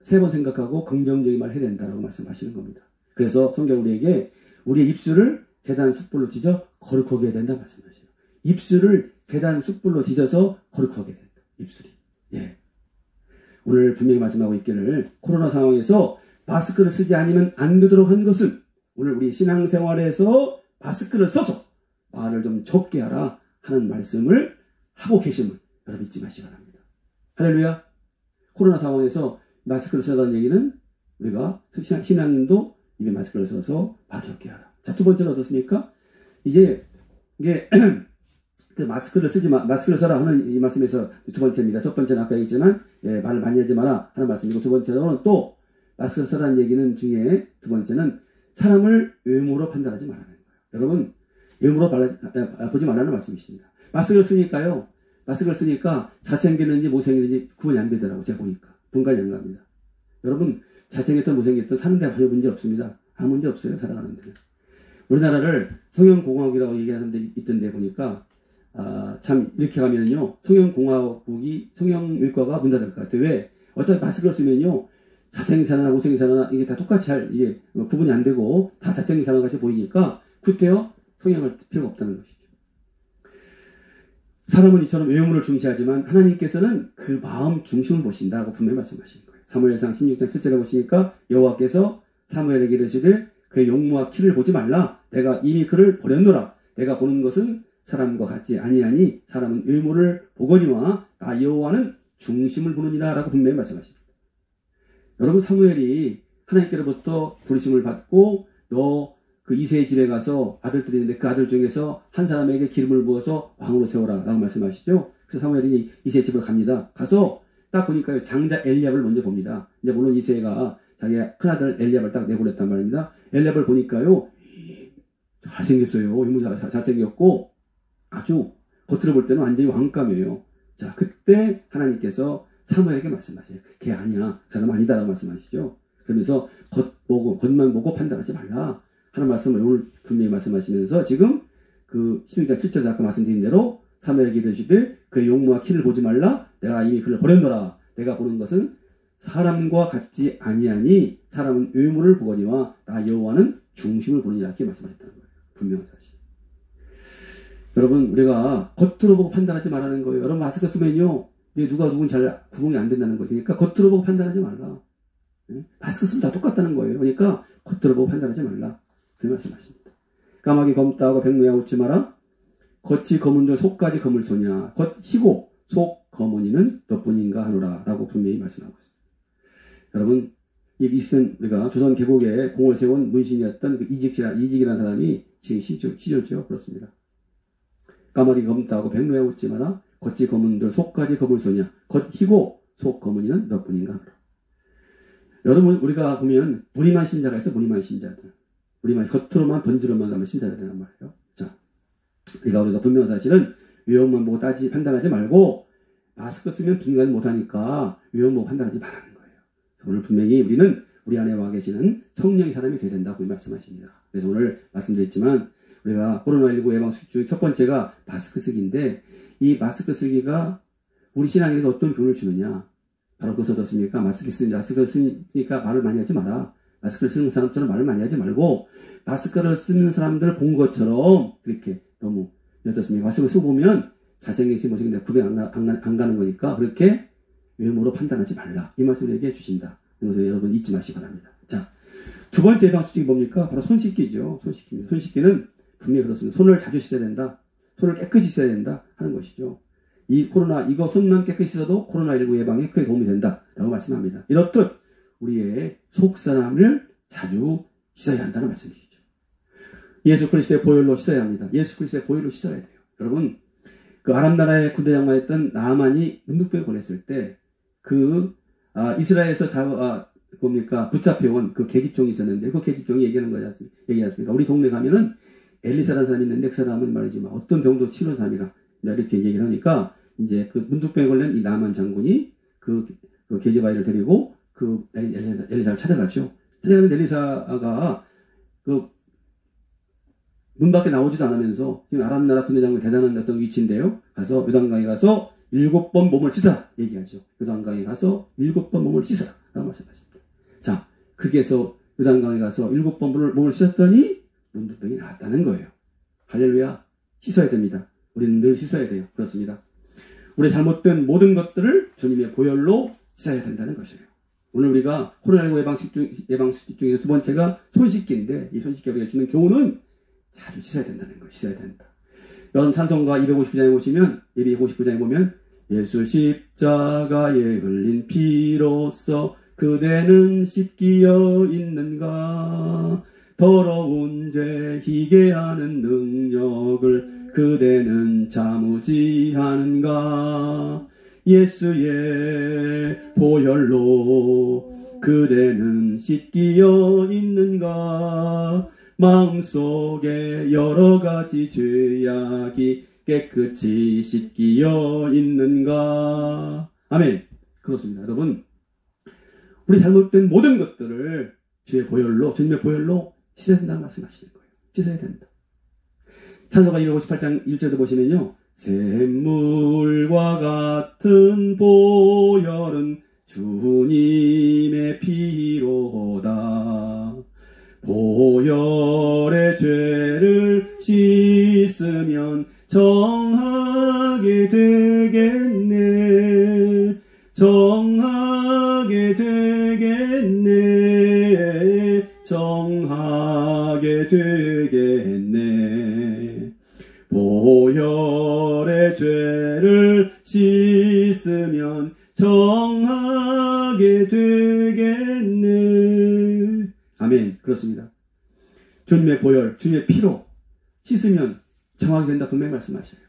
3번 생각하고 긍정적인 말을 해야 된다라고 말씀하시는 겁니다. 그래서 성경 우리에게 우리의 입술을 제단 숯불로 찢어 거룩하게 해야 된다 말씀하셔요. 입술을 제단 숯불로 찢어서 거룩하게 된다. 입술이. 예. 오늘 분명히 말씀하고 있기를 코로나 상황에서 마스크를 쓰지 않으면 안 되도록 한 것은 오늘 우리 신앙생활에서 마스크를 써서 말을 좀 적게 하라 하는 말씀을 하고 계심을 여러분 잊지 마시기 바랍니다. 할렐루야. 코로나 상황에서 마스크를 써라는 얘기는 우리가 신앙인도 입에 마스크를 써서 말 적게 하라. 자, 두 번째는 어떻습니까? 이제 이게 그 마스크를 써라 하는 이 말씀에서 두 번째입니다. 첫 번째는 아까 얘기했지만 말을 많이 하지 마라 하는 말씀이고, 두 번째로는 또 마스크를 써라는 얘기는 중에 두 번째는 사람을 외모로 판단하지 말라는 거예요. 여러분 외모로 보지 말라는 말씀이십니다. 마스크를 쓰니까 잘생겼는지 못생겼는지 구분이 안 되더라고. 제가 보니까 분간이 안 갑니다. 여러분 잘생겼든 못생겼든 사는 데 전혀 문제 없습니다. 아무 문제 없어요. 살아가는 데는. 우리나라를 성형공화국이라고 얘기하는 데 있던데 보니까 참 이렇게 가면요 성형외과가 문 닫을 것 같아요. 왜? 어차피 마스크를 쓰면요 잘생긴 사람이나 못생긴 사람이나 이게 다 똑같이 이게 구분이 안 되고 다 잘생긴 사람 같이 보이니까 구태여 성형할 필요가 없다는 것이죠. 사람은 이처럼 외모를 중시하지만 하나님께서는 그 마음 중심을 보신다고 분명히 말씀하시는 거예요. 사무엘상 16장 7절에 보시니까 여호와께서 사무엘에게 이르시되 그의 용모와 키를 보지 말라. 내가 이미 그를 버렸노라. 내가 보는 것은 사람과 같지 아니하니 사람은 외모를 보거니와 나 여호와는 중심을 보느니라 라고 분명히 말씀하십니다. 여러분 사무엘이 하나님께로부터 부르심을 받고 너 그 이새의 집에 가서 아들들이 있는데 그 아들 중에서 한 사람에게 기름을 부어서 왕으로 세워라 라고 말씀하시죠. 그래서 사무엘이 이새의 집으로 갑니다. 가서 딱 보니까 장자 엘리압을 먼저 봅니다. 이제 물론 이새가 자기의 큰아들 엘리압을 딱 내보냈단 말입니다. 엘리압을 보니까요 잘생겼어요. 유무자가 잘생겼고 아주 겉으로 볼 때는 완전히 왕감이에요. 자, 그때 하나님께서 사무엘에게 말씀하세요. 걔 아니야. 그 사람 아니다라고 말씀하시죠. 그러면서 겉만 보고 판단하지 말라 하는 말씀을 오늘 분명히 말씀하시면서 지금 그 16장 7절에서 아까 말씀드린 대로 사무엘에게 이르시되 그의 용모와 키를 보지 말라. 내가 이미 그를 버렸노라. 내가 보는 것은 사람과 같지 아니하니 사람은 외모를 보거니와 나 여호와는 중심을 보느니라 이렇게 말씀하셨다는 거예요. 분명한 사실. 여러분 우리가 겉으로 보고 판단하지 말라는 거예요. 여러분 마스크 쓰면요 누가 누군지 잘 구분이 안 된다는 거죠. 그러니까 겉으로 보고 판단하지 말라. 마스크 쓰면 다 똑같다는 거예요. 그러니까 겉으로 보고 판단하지 말라. 그 말씀하십니다. 까마귀 검다하고 백로야 웃지 마라. 겉이 검은들 속까지 검을 소냐. 겉 희고 속 검은이는 너뿐인가 하노라 라고 분명히 말씀하고 있습니다. 여러분 이것은 우리가 조선 계곡에 공을 세운 문신이었던 그 이직이라는 사람이 지금 시조죠. 그렇습니다. 까마귀 검다하고 백로야 웃지 마라. 겉이 검은들 속까지 검을 소냐. 겉 희고 속 검은이는 너뿐인가 하노라. 여러분 우리가 보면 무림한 신자가 있어. 무림한 신자들. 우리만 겉으로만 번지로만 가면 신자들이란 말이에요. 자, 우리가 분명한 사실은 외형만 보고 판단하지 말고 마스크 쓰면 분간 못하니까 외형 보고 판단하지 말라는 거예요. 오늘 분명히 우리는 우리 안에 와 계시는 성령의 사람이 되어야 된다고 말씀하십니다. 그래서 오늘 말씀드렸지만 우리가 코로나19 예방수칙 첫 번째가 마스크 쓰기인데 이 마스크 쓰기가 우리 신앙인에게 어떤 교훈을 주느냐. 바로 그것을 어떻습니까? 마스크 쓰니까 말을 많이 하지 마라. 마스크를 쓰는 사람처럼 말을 많이 하지 말고 마스크를 쓰는 사람들 본 것처럼 그렇게 너무 어떻습니까? 마스크를 쓰고 보면 잘생겼지 못생겼지 구분 안 가는 거니까 그렇게 외모로 판단하지 말라. 이 말씀을 얘기해 주신다. 그래서 여러분 잊지 마시기 바랍니다. 자, 두 번째 예방 수칙이 뭡니까? 바로 손 씻기죠. 손 씻기입니다. 손 씻기는 분명히 그렇습니다. 손을 자주 씻어야 된다. 손을 깨끗이 씻어야 된다 하는 것이죠. 이거 손만 깨끗이 씻어도 코로나19 예방에 크게 도움이 된다. 라고 말씀합니다. 이렇듯 우리의 속사람을 자주 씻어야 한다는 말씀이시죠. 예수 그리스도의 보혈로 씻어야 합니다. 예수 그리스도의 보혈로 씻어야 돼요. 여러분, 그 아람 나라의 군대 장관이었던 나아만이 문둥병에 걸렸을 때, 이스라엘에서 붙잡혀온 그 계집종이 있었는데, 그 계집종이 얘기하는 거지 않습니까? 우리 동네 가면은 엘리사라는 사람이 있는데, 그 사람은 말이지 어떤 병도 치료한 사람이다. 이렇게 얘기를 하니까, 이제 그 문둥병에 걸린 이 나아만 장군이 그 계집아이를 데리고 그 엘리사를 찾아갔죠. 찾아가는 엘리사가 문 밖에 나오지도 않으면서 지금 아람 나라 군대장군이 대단한 어떤 위치인데요. 가서 요단강에 가서 7번 몸을 씻어라 얘기하죠. 요단강에 가서 7번 몸을 씻어라 라고 말씀하십니다. 자, 그렇게 해서 요단강에 가서 7번 몸을 씻었더니 문둥병이 나았다는 거예요. 할렐루야. 씻어야 됩니다. 우리는 늘 씻어야 돼요. 그렇습니다. 우리 잘못된 모든 것들을 주님의 보혈로 씻어야 된다는 것이에요. 오늘 우리가 코로나19 예방수칙 중에서 두 번째가 손씻기인데, 이 손씻기가 우리가 주는 교훈은 자주 씻어야 된다는 거예요. 씻어야 된다. 여러분 찬송가 259장에 보시면, 259장에 보면, 예수 십자가에 흘린 피로써 그대는 씻기어 있는가? 더러운 죄 희게 하는 능력을 그대는 자무지하는가? 예수의 보혈로 그대는 씻기어 있는가? 마음속에 여러 가지 죄악이 깨끗이 씻기어 있는가? 아멘. 그렇습니다. 여러분, 우리 잘못된 모든 것들을 주의 보혈로, 주님의 보혈로 씻어야 된다는 말씀하시는 거예요. 씻어야 된다. 찬송가 258장 1절도 보시면요, 샘물과 같은 보혈은 주님의 피로다. 보혈의 죄를 씻으면 정하게 되겠네. 정하게 되겠네. 정하게 되겠네. 보혈의 죄를 씻으면 정하게 되겠네. 아멘. 그렇습니다. 주님의 보혈, 주님의 피로 씻으면 정하게 된다 분명히 말씀하셔요.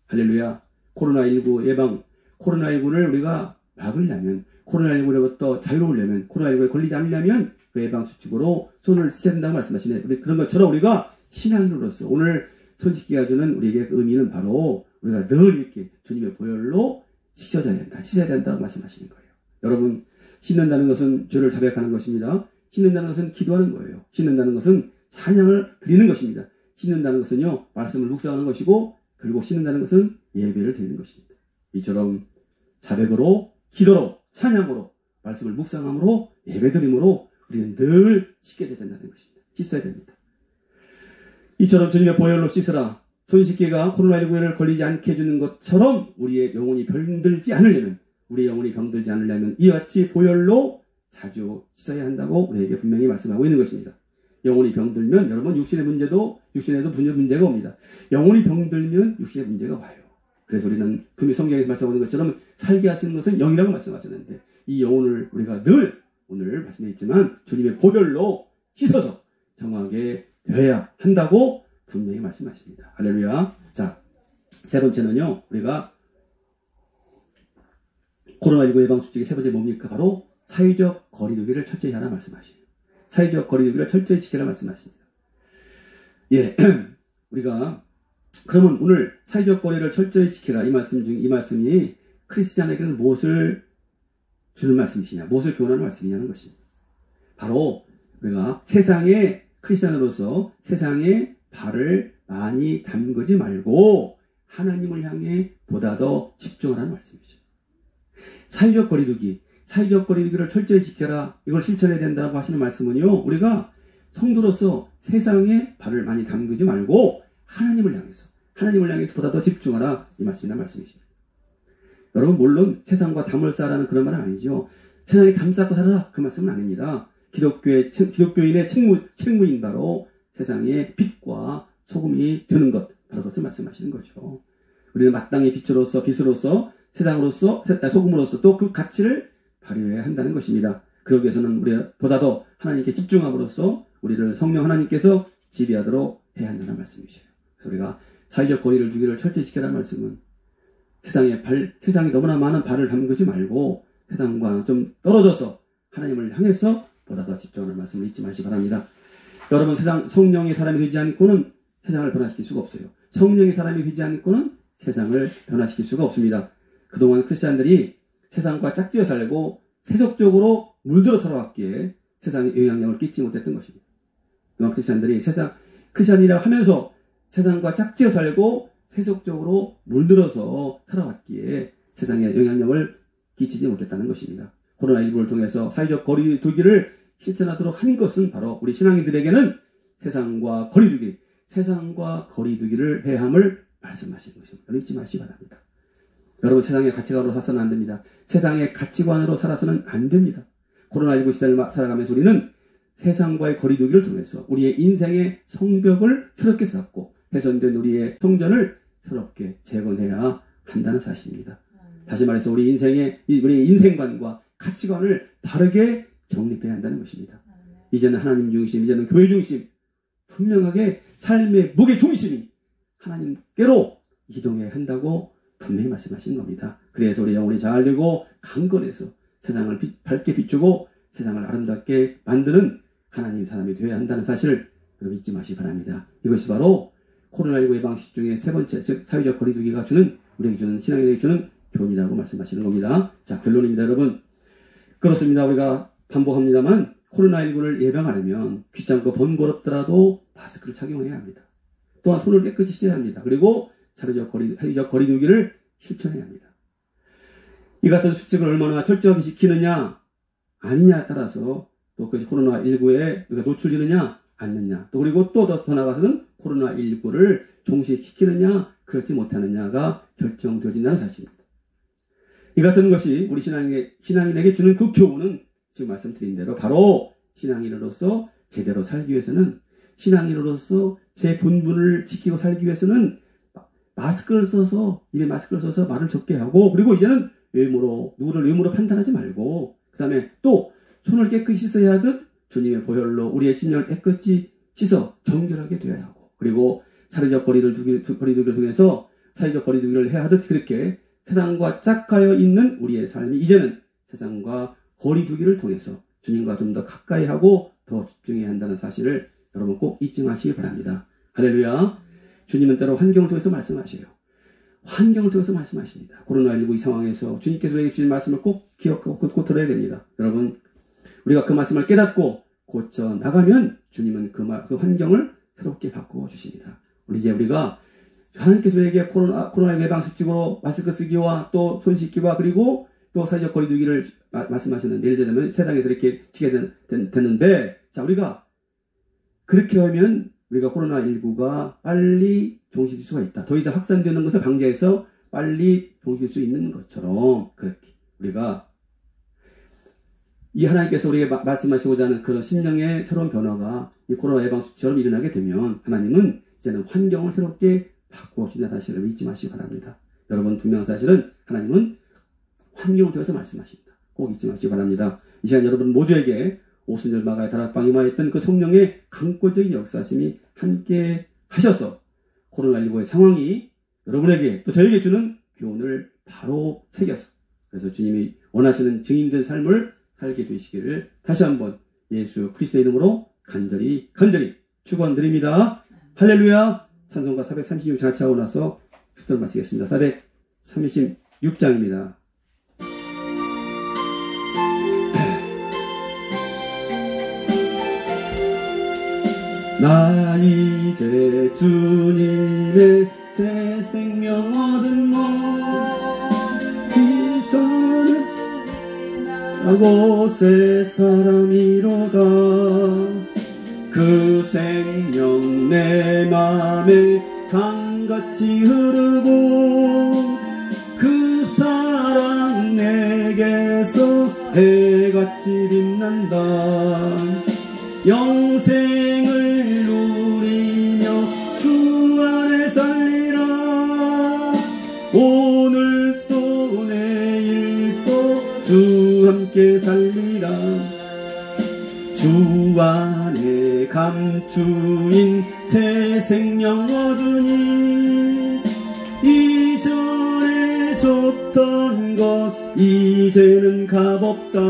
할렐루야. 코로나19 예방, 코로나19를 우리가 막으려면, 코로나19로부터 자유로우려면, 코로나19에 걸리지 않으려면 그 예방수칙으로 손을 씻어야 된다고 말씀하시네. 우리 그런 것처럼 우리가 신앙인으로서 오늘 손 씻기가 주는 우리에게 그 의미는 바로 우리가 늘 이렇게 주님의 보혈로 씻어져야 된다, 씻어야 된다고 말씀하시는 거예요. 여러분, 씻는다는 것은 죄를 자백하는 것입니다. 씻는다는 것은 기도하는 거예요. 씻는다는 것은 찬양을 드리는 것입니다. 씻는다는 것은요, 말씀을 묵상하는 것이고, 그리고 씻는다는 것은 예배를 드리는 것입니다. 이처럼 자백으로, 기도로, 찬양으로, 말씀을 묵상함으로, 예배드림으로 우리는 늘 씻겨져야 된다는 것입니다. 씻어야 됩니다. 이처럼 주님의 보혈로 씻으라. 손 씻기가 코로나19를 걸리지 않게 해주는 것처럼 우리의 영혼이 병들지 않으려면, 우리의 영혼이 병들지 않으려면 이와 같이 보혈로 자주 씻어야 한다고 우리에게 분명히 말씀하고 있는 것입니다. 영혼이 병들면 여러분 육신에도 문제가 옵니다. 영혼이 병들면 육신에 문제가 와요. 그래서 우리는 분명히 성경에서 말씀하는 것처럼 살게 하시는 것은 영이라고 말씀하셨는데, 이 영혼을 우리가 늘 오늘 말씀했지만 주님의 보혈로 씻어서 정하게 되어야 한다고 분명히 말씀하십니다. 할렐루야. 자, 세 번째는요, 우리가 코로나19 예방수칙의 세 번째 뭡니까? 바로 사회적 거리두기를 철저히 하라 말씀하십니다. 사회적 거리두기를 철저히 지키라 말씀하십니다. 예, 우리가 그러면 오늘 사회적 거리를 철저히 지키라 이 말씀이 크리스찬에게는 무엇을 주는 말씀이시냐, 무엇을 교훈하는 말씀이냐는 것입니다. 바로 우리가 세상에 크리스찬으로서 세상에 발을 많이 담그지 말고 하나님을 향해 보다 더 집중하라는 말씀이죠. 사회적 거리두기를 철저히 지켜라, 이걸 실천해야 된다고 하시는 말씀은요, 우리가 성도로서 세상에 발을 많이 담그지 말고 하나님을 향해서 보다 더 집중하라, 이 말씀이란 말씀이십니다. 여러분, 물론 세상과 담을 쌓으라는 그런 말은 아니죠. 세상에 담 쌓고 살아라, 그 말씀은 아닙니다. 기독교인의 책무인 바로 세상에 빛과 소금이 되는 것, 바로 그것을 말씀하시는 거죠. 우리는 마땅히 빛으로서 소금으로서 또 그 가치를 발휘해야 한다는 것입니다. 그러기 위해서는 우리가 보다 더 하나님께 집중함으로써 우리를 성령 하나님께서 지배하도록 해야 한다는 말씀이죠. 그래서 우리가 사회적 거리를 두기를 철저히 지켜라는 말씀은 세상에 너무나 많은 발을 담그지 말고 세상과 좀 떨어져서 하나님을 향해서 보다 더 집중하는 말씀을 잊지 마시기 바랍니다. 여러분, 성령의 사람이 되지 않고는 세상을 변화시킬 수가 없어요. 성령의 사람이 되지 않고는 세상을 변화시킬 수가 없습니다. 그동안 크리스찬들이 세상과 짝지어 살고 세속적으로 물들어 살아왔기에 세상에 영향력을 끼치지 못했던 것입니다. 그동안 크리스찬이라 하면서 세상과 짝지어 살고 세속적으로 물들어서 살아왔기에 세상에 영향력을 끼치지 못했다는 것입니다. 코로나19를 통해서 사회적 거리 두기를 실천하도록 한 것은 바로 우리 신앙인들에게는 세상과 거리두기, 세상과 거리두기를 해야 함을 말씀하시는 것입니다. 잊지 마시기 바랍니다. 여러분, 세상의 가치관으로 살아서는 안 됩니다. 세상의 가치관으로 살아서는 안 됩니다. 코로나19 시대를 살아가면서 우리는 세상과의 거리두기를 통해서 우리의 인생의 성벽을 새롭게 쌓고 훼손된 우리의 성전을 새롭게 재건해야 한다는 사실입니다. 다시 말해서 우리 인생관과 가치관을 바르게 정립해야 한다는 것입니다. 이제는 하나님 중심, 이제는 교회 중심, 분명하게 삶의 무게 중심이 하나님께로 이동해야 한다고 분명히 말씀하시는 겁니다. 그래서 우리 영혼이 잘 되고 강건해서 세상을 밝게 비추고 세상을 아름답게 만드는 하나님의 사람이 되어야 한다는 사실을 여러분 잊지 마시기 바랍니다. 이것이 바로 코로나19 예방식 중에 세 번째, 즉 사회적 거리두기가 주는, 우리에게 주는, 신앙에게 주는 교훈이라고 말씀하시는 겁니다. 자, 결론입니다, 여러분. 그렇습니다. 우리가 반복합니다만 코로나19를 예방하려면 귀찮고 번거롭더라도 마스크를 착용해야 합니다. 또한 손을 깨끗이 씻어야 합니다. 그리고 사회적 거리두기를 실천해야 합니다. 이 같은 수칙을 얼마나 철저하게 지키느냐 아니냐에 따라서 또 그것이 코로나19에 우리가 노출되느냐 않느냐, 또 그리고 또 더 나아가서는 코로나19를 종식시키느냐 그렇지 못하느냐가 결정되어진다는 사실입니다. 이 같은 것이 우리 신앙인에게 주는 그 교훈은 지금 말씀드린 대로 바로 신앙인으로서 제대로 살기 위해서는, 신앙인으로서 제 본분을 지키고 살기 위해서는 입에 마스크를 써서 말을 적게 하고, 그리고 이제는 누구를 외모로 판단하지 말고, 그 다음에 또 손을 깨끗이 씻어야 하듯 주님의 보혈로 우리의 심령을 깨끗이 씻어 정결하게 되어야 하고, 그리고 사회적 거리두기를 통해서 사회적 거리두기를 해야 하듯 그렇게 세상과 짝가여 있는 우리의 삶이 이제는 세상과 거리두기를 통해서 주님과 좀 더 가까이 하고 더 집중해야 한다는 사실을 여러분 꼭 잊지 마시기 바랍니다. 할렐루야. 주님은 때로 환경을 통해서 말씀하셔요. 환경을 통해서 말씀하십니다. 코로나19 이 상황에서 주님께서 우리에게 주신 말씀을 꼭 기억하고 꼭 들어야 됩니다. 여러분, 우리가 그 말씀을 깨닫고 고쳐 나가면 주님은 그 환경을 새롭게 바꾸어 주십니다. 우리가 하나님께서 우리에게 코로나19 예방 수칙으로 마스크 쓰기와 또 손 씻기와 그리고 또 사회적 거리두기를 말씀하셨는데, 예를 들자면 세상에서 이렇게 지게 됐는데, 자, 우리가 그렇게 하면 우리가 코로나19가 빨리 종식될 수가 있다. 더 이상 확산되는 것을 방지해서 빨리 종식될 수 있는 것처럼, 그렇게 우리가 이 하나님께서 우리에게 말씀하시고자 하는 그런 심령의 새로운 변화가 이 코로나 예방 수칙처럼 일어나게 되면 하나님은 이제는 환경을 새롭게 바꾸어 주신다는 사실을 잊지 마시기 바랍니다. 여러분, 분명한 사실은 하나님은 환경을 통해서 말씀하십니다. 꼭 잊지 마시기 바랍니다. 이 시간 여러분 모두에게 오순절 마가의 다락방에 임하였던 그 성령의 강권적인 역사심이 함께 하셔서 코로나19의 상황이 여러분에게 또 저에게 주는 교훈을 바로 새겨서, 그래서 주님이 원하시는 증인된 삶을 살게 되시기를 다시 한번 예수 그리스도의 이름으로 간절히 축원드립니다. 할렐루야. 찬송가 436 자치하고 나서 축도를 마치겠습니다. 436장입니다. 나 이제 주님의 새 생명 얻은 그 손을 하고 새 사람이로다. 그 생명 내 맘에 강같이 흐르고 그 사랑 내게서 해같이 빛난다. 영생을 누리며 주 안에 살리라. 오늘 또 내일 또 주 함께 살리라. 주 안에 감추인 새 생명 얻으니 이전에 줬던 것 이제는 값없다.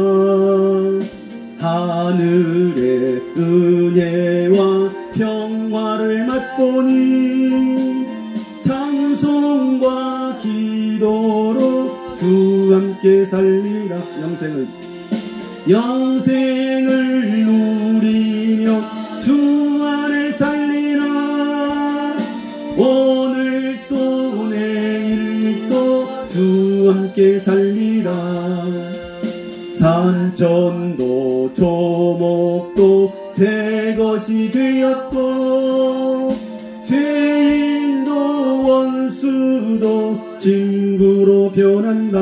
하늘의 은혜와 평화를 맛보니 찬송과 기도로 주 함께 살리라. 영생을 누리며 주 안에 살리라. 오늘 또 내일 또 주 함께 살리라. 산천도 조목도 새 것이 되었고 죄인도 원수도 친구로 변한다.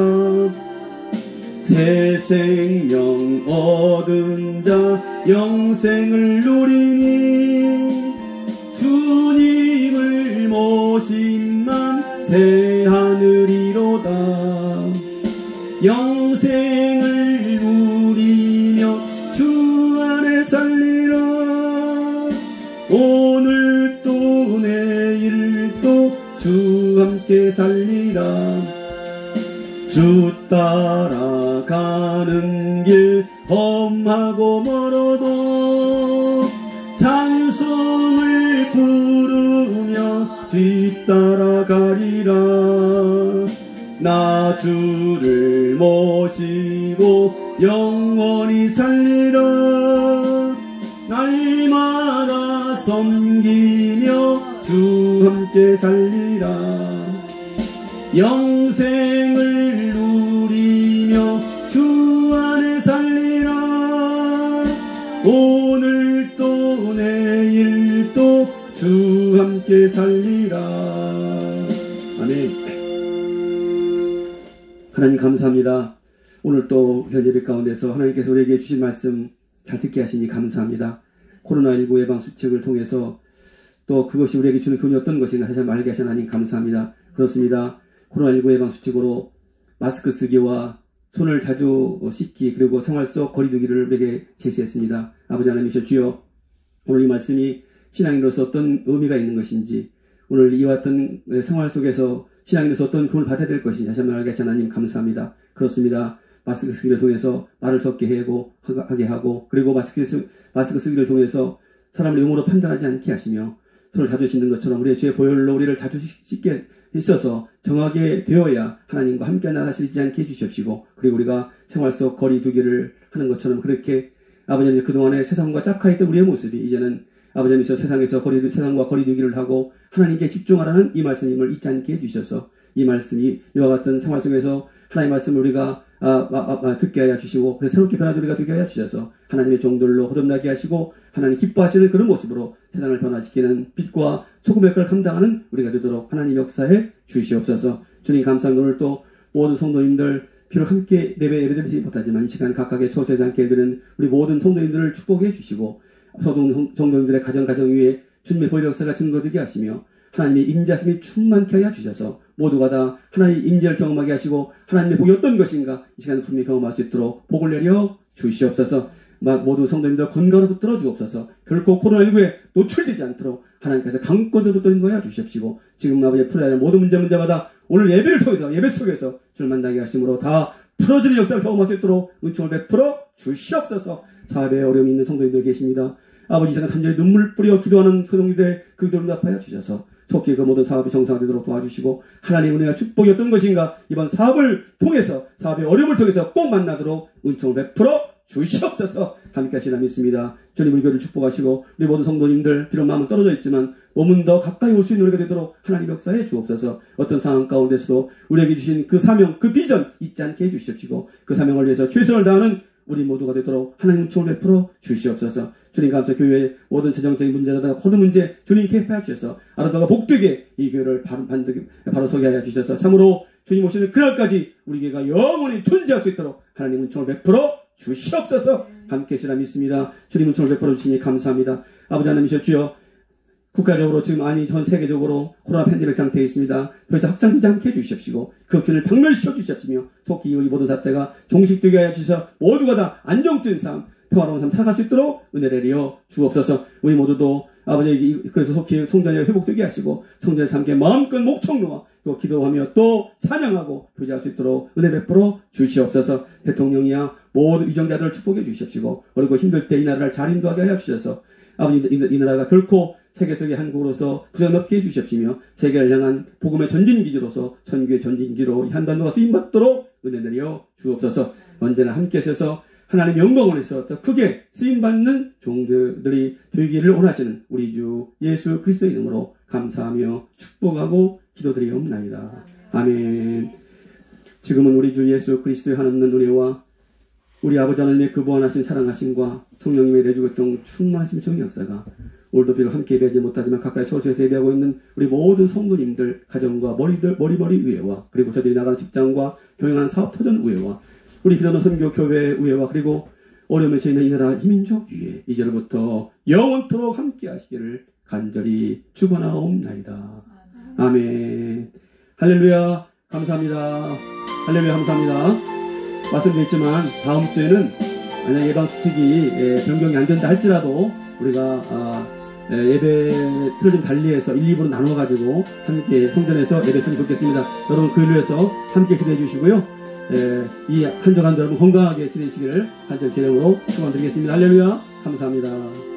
새 생명 얻은 자 영생을 누리니 주님을 모신 맘 새 하늘이로다. 영생을 누리며 주 안에 살리라. 오늘 또 내일 또 주 함께 살리라. 주 따라가는 길 험하고 멀어도 찬송을 부르며 뒤따라가리라. 나 주를 모시고 영원히 살리라. 날마다 섬기며 주 함께 살리라. 영생을 누리며 주 안에 살리라. 오늘 또 내일 또 주 함께 살리라. 아멘. 하나님 감사합니다. 오늘 또 예배 가운데서 하나님께서 우리에게 주신 말씀 잘 듣게 하시니 감사합니다. 코로나19 예방 수칙을 통해서 또 그것이 우리에게 주는 교훈이 어떤 것인가 다시 한번 알게 하신 하나님 감사합니다. 그렇습니다. 코로나19 예방 수칙으로 마스크 쓰기와 손을 자주 씻기 그리고 생활 속 거리 두기를 우리에게 제시했습니다. 아버지 하나님이시여 주여 오늘 이 말씀이 신앙인으로서 어떤 의미가 있는 것인지 오늘 이와 같은 생활 속에서 신앙인으로서 어떤 교훈을 받아야 될 것인지 다시 한번 알게 하신 하나님 감사합니다. 그렇습니다. 마스크 쓰기를 통해서 말을 적게 하게 하고 그리고 마스크 쓰기를 통해서 사람을 영으로 판단하지 않게 하시며 손을 자주 씻는 것처럼 우리의 죄의 보혈로 우리를 자주 씻게 있어서 정하게 되어야 하나님과 함께 나가시지 않게 해주시옵시고 그리고 우리가 생활 속 거리 두기를 하는 것처럼 그렇게 아버지님 그동안에 세상과 짝하였던 우리의 모습이 이제는 아버지님께서 세상과 거리 두기를 하고 하나님께 집중하라는 이 말씀임을 잊지 않게 해주셔서 이 말씀이 이와 같은 생활 속에서 하나님의 말씀을 우리가 듣게 하여 주시고 그래서 새롭게 변화된 우리가 되게 하여 주셔서 하나님의 종들로 거듭나게 하시고 하나님 기뻐하시는 그런 모습으로 세상을 변화시키는 빛과 소금의 역할을 감당하는 우리가 되도록 하나님 역사에 주시옵소서. 주님 감사합니다. 오늘 또 모든 성도님들 비록 함께 예배드리지 못하지만 이 시간 각각의 처소에 앉게 되는 우리 모든 성도님들을 축복해 주시고 성도님들의 가정 위에 주님의 보혈 역사가 증거되게 하시며 하나님의 임재하심이 충만케 하여 주셔서 모두가 다 하나님의 임재를 경험하게 하시고 하나님의 복이 어떤 것인가 이 시간 분명히 경험할 수 있도록 복을 내려 주시옵소서. 모두 성도님들 건강으로 붙들어 주옵소서. 결코 코로나19에 노출되지 않도록 하나님께서 강권으로 붙들어 하여 주십시오. 지금 아버지 풀어야 할 모든 문제마다 오늘 예배를 통해서 예배 속에서 주를 만나게 하심으로 다 풀어주는 역사를 경험할 수 있도록 은총을 베풀어 주시옵소서. 사업에 어려움이 있는 성도님들 계십니다. 아버지 이 시간 간절히 눈물 뿌려 기도하는 성도님들의 그 기도를 응답하여 주셔서 속히 그 모든 사업이 정상화되도록 도와주시고 하나님의 은혜와 축복이 어떤 것인가 이번 사업을 통해서 사업의 어려움을 통해서 꼭 만나도록 은총을 베풀어 주시옵소서. 함께 하시라 믿습니다. 주님 우리 교회를 축복하시고 우리 모든 성도님들 비록 마음은 떨어져 있지만 몸은 더 가까이 올 수 있는 우리가 되도록 하나님 역사해 주옵소서. 어떤 상황 가운데서도 우리에게 주신 그 사명 그 비전 잊지 않게 해주십시고 그 사명을 위해서 최선을 다하는 우리 모두가 되도록 하나님 은총을 베풀어 주시옵소서. 주님 감사 교회의 모든 재정적인 문제라든가 모든 문제 주님 개입하여 주셔서 아름다워 복되게 이 교회를 바로 서게 하여 주셔서 참으로 주님 오시는 그날까지 우리 교회가 영원히 존재할 수 있도록 하나님 은총을 베풀어 주시옵소서. 함께 하시라 믿습니다. 주님 은총을 베풀어 주시니 감사합니다. 아버지 하나님이시여 주여 국가적으로 지금 전 세계적으로 코로나 팬데믹 상태에 있습니다. 그래서 확산되지 않게 해주십시오. 그 균을 박멸시켜 주십시오. 속히 이 모든 사태가 종식되게 하여 주셔서 모두가 다 안정된 삶 평화로운 삶 살아갈 수 있도록 은혜를 내려 주옵소서. 우리 모두도 아버지 그래서 속히 성전이 회복되게 하시고 성전의 삶에 마음껏 목청 놓아 또 기도하며 또 찬양하고 교제할 수 있도록 은혜 베풀어 주시옵소서. 대통령이야 모든 위정자들을 축복해 주십시오. 그리고 힘들 때 이 나라를 잘 인도하게 하여 주셔서 아버지 이 나라가 결코 세계 속의 한국으로서 부정없게 해주십시며 세계를 향한 복음의 전진기지로서 천국의 전진기로 한반도가 쓰임받도록 은혜 내려 주옵소서. 언제나 함께 하셔서 하나님 영광원에서 더 크게 쓰임받는 종들이 되기를 원하시는 우리 주 예수 그리스도의 이름으로 감사하며 축복하고 기도드리옵나이다. 아멘. 지금은 우리 주 예수 그리스도의 하나님 은혜와 우리 아버지 하나님의 그 무한하신 사랑하심과 성령님의 내주교통 충만하심 정의 역사가 오늘도 비록 함께 예배하지 못하지만 가까이 처소에서 예배하고 있는 우리 모든 성도님들 가정과 머리머리 우애와 그리고 저들이 나가는 직장과 경영하는 사업 터전 우애와 우리 기도하는 선교 교회 우애와 그리고 어려움에 처해 있는 이 나라 이민족 위에 이제로부터 영원토록 함께 하시기를 간절히 축원하옵나이다. 아멘. 할렐루야. 감사합니다. 할렐루야. 감사합니다. 말씀드렸지만 다음 주에는 만약 예방수칙이 변경이 안 된다 할지라도 우리가 예배 틀을 좀 달리해서 1, 2부로 나눠가지고 함께 성전에서 예배했으면 좋겠습니다. 여러분 그 일을 위해서 함께 기도해 주시고요. 이 한 주간도 여러분 건강하게 지내시기를 간절히 기도로 축원드리겠습니다. 할렐루야. 감사합니다.